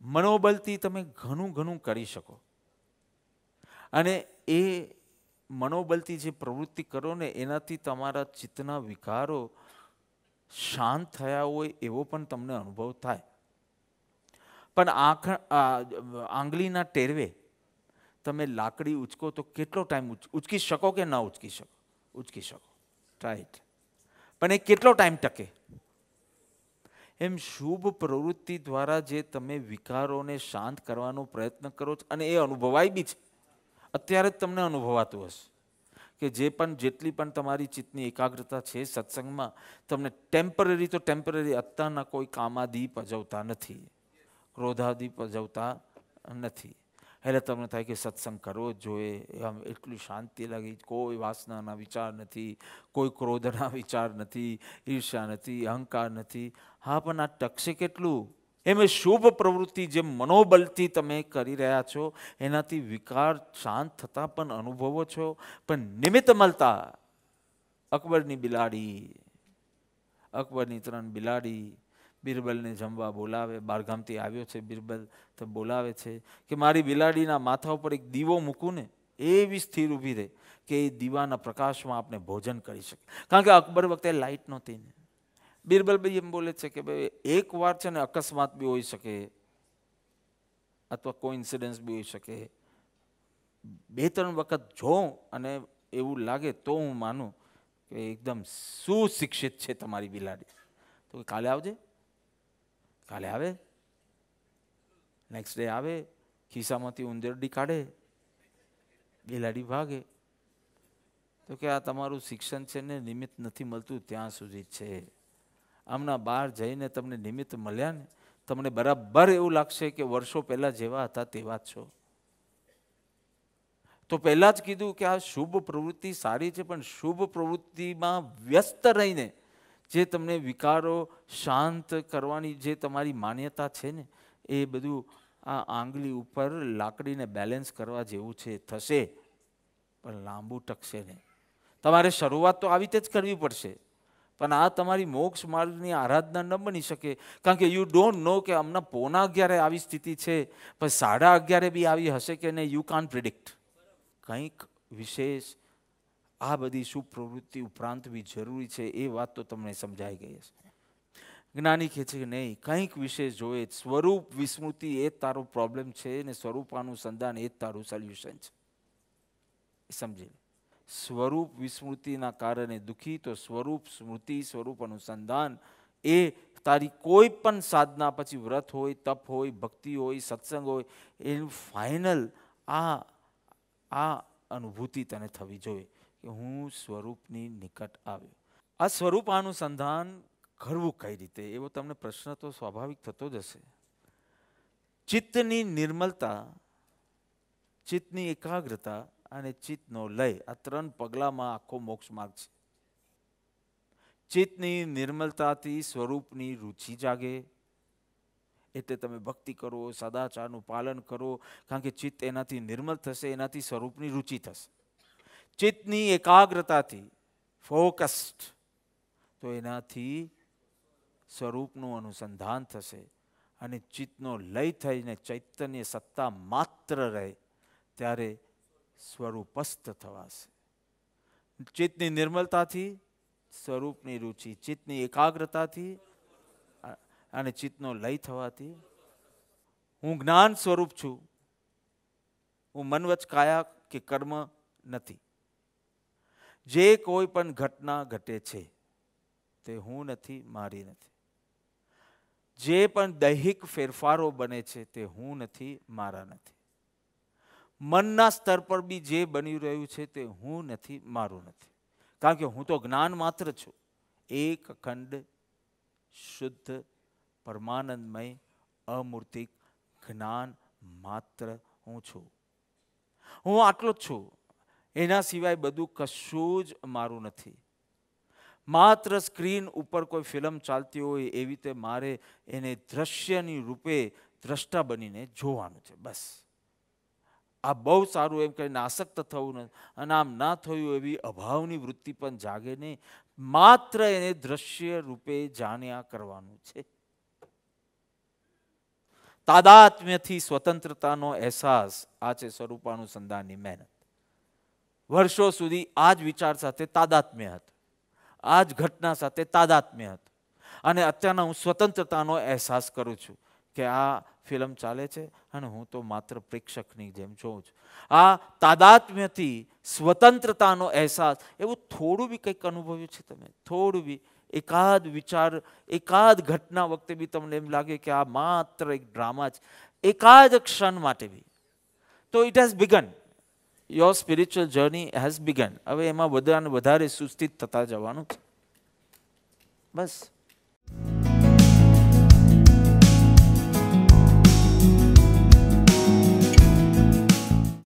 મનોબળથી તમે ઘણું ઘણું કરી શકો. અને એ મનોબળથી જે પ્રવૃત્તિ કરો ને એનાથી તમારા ચિત્તના વિકારો શાંત થયા હોય એવો પણ તમને અનુભવ થાય. પણ આંગળીના ટેરવે તમે લાકડી ઉચકો તો કેટલો ટાઈમ ઉચકી શકો કે ના ઉચકી શકો? ઉચકી શકો, રાઈટ. પણ એ કેટલો ટાઈમ ટકે? એમ શુભ પ્રવૃત્તિ દ્વારા જે તમે વિકારોને શાંત કરવાનો પ્રયત્ન કરો છો, અને એ અનુભવાય બી છે, અત્યારે જ તમને અનુભવાતું હશે કે જેટલી પણ તમારી ચિત્તની એકાગ્રતા છે સત્સંગમાં, તમને ટેમ્પરરી તો ટેમ્પરરી અત્યારના કોઈ કામાદી પજવતા નથી, ક્રોધાદી પજવતા નથી. એટલે તમને થાય કે સત્સંગ કરવો જ જોઈએ, આમ એટલી શાંતિ લાગી, કોઈ વાસનાના વિચાર નથી, કોઈ ક્રોધના વિચાર નથી, ઈર્ષ્યા નથી, અહંકાર નથી. હા, પણ આ ટકશે કેટલું? એમ શુભ પ્રવૃત્તિ જે મનોબળથી તમે કરી રહ્યા છો એનાથી વિકાર શાંત થતા પણ અનુભવો છો. પણ નિમિત્ત મળતા અકબરની 3 બિલાડી બિરબલને જમવા બોલાવે. બહારગામથી આવ્યો છે બિરબલ, તો બોલાવે છે કે મારી બિલાડીના માથા ઉપર એક દીવો મૂકું ને, એવી સ્થિર ઊભી રહે કે એ દીવાના પ્રકાશમાં આપણે ભોજન કરી શકીએ. કારણ કે અકબર વખતે લાઇટ નહોતી ને. બિરબલ ભાઈ એમ બોલે છે કે ભાઈ એક વાર છે ને અકસ્માત બી હોઈ શકે, અથવા કોઇન્સિડન્સ બી હોઈ શકે. 2-3 વખત જોઉં અને એવું લાગે તો હું માનું કે એકદમ સુશિક્ષિત છે તમારી બિલાડી. તો કાલે આવજે. કાલે આવે, નેક્સ્ટ ડે આવે, ખિસ્સામાંથી ઉંદરડી કાઢે, બિલાડી ભાગે. તો કે આ તમારું શિક્ષણ છે ને નિમિત્ત નથી મળતું ત્યાં સુધી છે. આમના બહાર જઈને તમને નિમિત્ત મળ્યા ને, તમને બરાબર એવું લાગશે કે વર્ષો પહેલાં જેવા હતા તેવા જ છો. તો પહેલાં જ કીધું કે આ શુભ પ્રવૃત્તિ સારી છે, પણ શુભ પ્રવૃત્તિમાં વ્યસ્ત રહીને જે તમને વિકારો શાંત કરવાની જે તમારી માન્યતા છે ને, એ બધું આ આંગળી ઉપર લાકડીને બેલેન્સ કરવા જેવું છે, થશે પણ લાંબુ ટકશે નહીં. તમારે શરૂઆત તો આવી રીતે જ કરવી પડશે, પણ આ તમારી મોક્ષ માર્ગની આરાધના ન બની શકે. કારણ કે યુ ડોન્ટ નો કે હમણાં 11:15 આવી સ્થિતિ છે, પણ 11:30 બી આવી હશે કે નહીં, યુ કાન્ટ પ્રિડિક્ટ. કંઈક વિશેષ આ બધી સુપ્રવૃત્તિ ઉપરાંત બી જરૂરી છે, એ વાત તો તમને સમજાઈ ગઈ હશે. જ્ઞાની કહે છે કે નહીં, કંઈક વિશેષ જોઈએ. સ્વરૂપ વિસ્મૃતિ એ જ તારો પ્રોબ્લેમ છે, ને સ્વરૂપાનુસંધાન એ જ તારું સોલ્યુશન છે. સમજી લે. સ્વરૂપ વિસ્મૃતિના કારણે દુઃખી, તો સ્વરૂપ સ્મૃતિ, સ્વરૂપ અનુસંધાન એ તારી કોઈ પણ સાધના, પછી વ્રત હોય, તપ હોય, ભક્તિ હોય, સત્સંગ હોય, એનું ફાઇનલ આ અનુભૂતિ તને થવી જોઈએ કે હું સ્વરૂપની નિકટ આવ્યો. આ સ્વરૂપાનુસંધાન કરવું કઈ રીતે, એવો તમને પ્રશ્ન તો સ્વાભાવિક થતો જ હશે. ચિત્તની નિર્મલતા, ચિત્તની એકાગ્રતા અને ચિત્તનો લય, આ 3 પગલામાં આખો મોક્ષ માર્ગ છે. ચિત્તની નિર્મલતાથી સ્વરૂપની રુચિ જાગે, એટલે તમે ભક્તિ કરો, સદાચારનું પાલન કરો, કારણ કે ચિત્ત એનાથી નિર્મલ થશે, એનાથી સ્વરૂપની રુચિ થશે. ચિત્તની એકાગ્રતાથી ફોકસ્ડ, તો એનાથી સ્વરૂપનું અનુસંધાન થશે, અને ચિત્તનો લય થઈને ચૈતન્ય સત્તા માત્ર રહે ત્યારે સ્વરૂપસ્થ થવાશે. ચિત્તની નિર્મલતાથી સ્વરૂપની રુચિ, ચિત્તની એકાગ્રતાથી અને ચિત્તનો લય થવાથી હું જ્ઞાન સ્વરૂપ છું, હું મન વચ કાયા કે કર્મ નથી. જે કોઈ પણ ઘટના ઘટે છે તે હું નથી, મારી નથી. જે પણ દૈહિક ફેરફારો બને છે તે હું નથી, મારા નથી. મનના સ્તર પર બી જે બની રહ્યું છે તે હું નથી, મારું નથી. કારણ કે હું તો જ્ઞાન માત્ર છું, એક અખંડ શુદ્ધ પરમાનંદમય અમૂર્તિક જ્ઞાન માત્ર હું છું. હું આટલો જ છું, એના સિવાય બધું કશું જ મારું નથી. માત્ર સ્ક્રીન ઉપર કોઈ ફિલ્મ ચાલતી હોય એવી રીતે મારે એને દ્રશ્યની રૂપે દ્રષ્ટા બનીને જોવાનું છે, બસ. આ બહુ સારું એમ કહીને આસક્ત થવું નથી, અને આમ ના થયું એવી અભાવની વૃત્તિ પણ જાગે નહીં. માત્ર એને દ્રશ્ય રૂપે જાણ્યા કરવાનું છે. તાદાત્મ્યથી સ્વતંત્રતાનો અહેસાસ, આ છે સ્વરૂપાનુસંધાનની મહેનત. વર્ષો સુધી આ જ વિચાર સાથે તાદાત્મ્ય હતું, આ જ ઘટના સાથે તાદાત્મ્ય હતું, અને અત્યારના હું સ્વતંત્રતાનો અહેસાસ કરું છું કે આ ફિલ્મ ચાલે છે અને હું તો માત્ર પ્રેક્ષકની જેમ જોઉં છું. આ તાદાત્મ્યથી સ્વતંત્રતાનો અહેસાસ, એવું થોડું બી કંઈક અનુભવ્યું છે તમે? થોડું બી એકાદ વિચાર, એકાદ ઘટના વખતે બી તમને એમ લાગે કે આ માત્ર એક ડ્રામા છે, એકાદ ક્ષણ માટે બી? તો it has began, your spiritual journey has began. હવે એમાં વધારે સુસ્થિત થતા જવાનું છે, બસ.